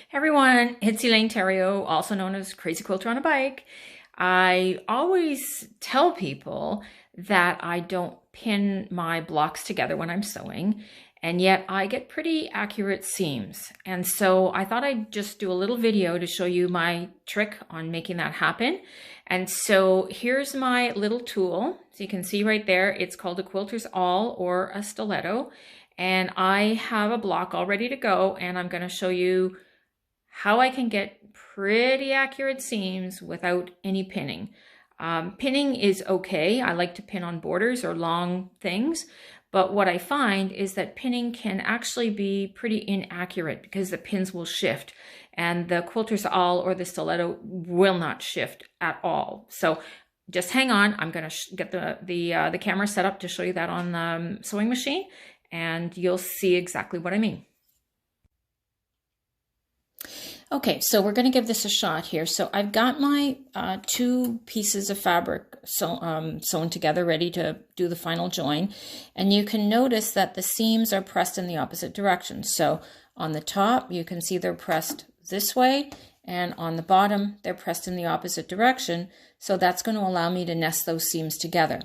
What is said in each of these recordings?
Hey everyone, it's Elaine Theriault, also known as Crazy Quilter on a Bike. I always tell people that I don't pin my blocks together when I'm sewing, and yet I get pretty accurate seams. And so I thought I'd just do a little video to show you my trick on making that happen. And so here's my little tool. So you can see right there, it's called a quilter's awl or a stiletto. And I have a block all ready to go, and I'm going to show you how I can get pretty accurate seams without any pinning. Pinning is okay. I like to pin on borders or long things, but what I find is that pinning can actually be pretty inaccurate because the pins will shift, and the quilter's awl or the stiletto will not shift at all. So just hang on. I'm going to get the camera set up to show you that on the sewing machine, and you'll see exactly what I mean. Okay, so we're going to give this a shot here. So I've got my two pieces of fabric sewn together, ready to do the final join. And you can notice that the seams are pressed in the opposite direction. So on the top, you can see they're pressed this way, and on the bottom, they're pressed in the opposite direction. So that's going to allow me to nest those seams together.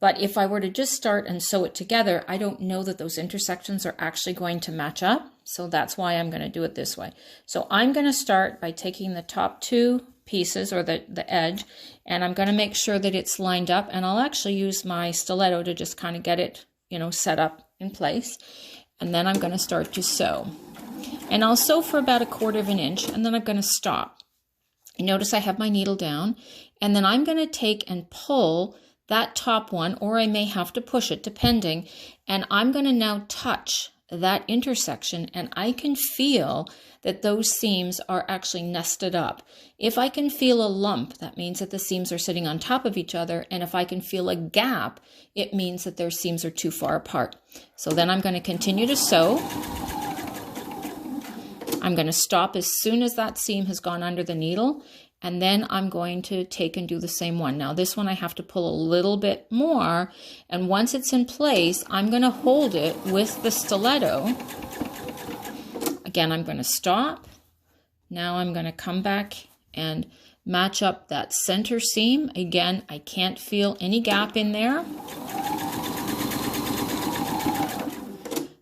But if I were to just start and sew it together, I don't know that those intersections are actually going to match up. So that's why I'm going to do it this way. So I'm going to start by taking the top two pieces, or the edge, and I'm going to make sure that it's lined up. And I'll actually use my stiletto to just kind of get it, set up in place. And then I'm going to start to sew. And I'll sew for about 1/4 inch, and then I'm going to stop. You notice I have my needle down, and then I'm going to take and pull that top one, or I may have to push it depending, and I'm going to now touch that intersection, and I can feel that those seams are actually nested up. If I can feel a lump, that means that the seams are sitting on top of each other, and if I can feel a gap, it means that their seams are too far apart. So then I'm going to continue to sew. I'm going to stop as soon as that seam has gone under the needle, and then I'm going to take and do the same one. Now this one I have to pull a little bit more, and once it's in place, I'm going to hold it with the stiletto. Again, I'm going to stop. Now I'm going to come back and match up that center seam. Again, I can't feel any gap in there.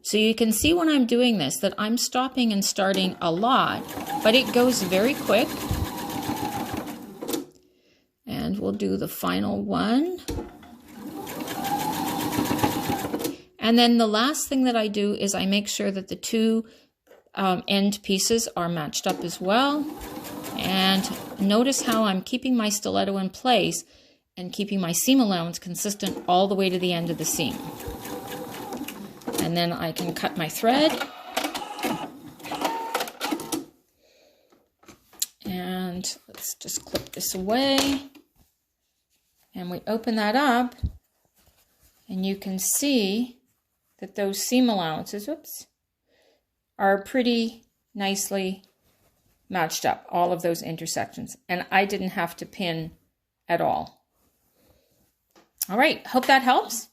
So you can see when I'm doing this that I'm stopping and starting a lot, but it goes very quick. And we'll do the final one. And then the last thing that I do is I make sure that the two end pieces are matched up as well. And notice how I'm keeping my stiletto in place and keeping my seam allowance consistent all the way to the end of the seam. And then I can cut my thread. And let's just clip this away. And we open that up, and you can see that those seam allowances, are pretty nicely matched up, all of those intersections. And I didn't have to pin at all. All right, hope that helps.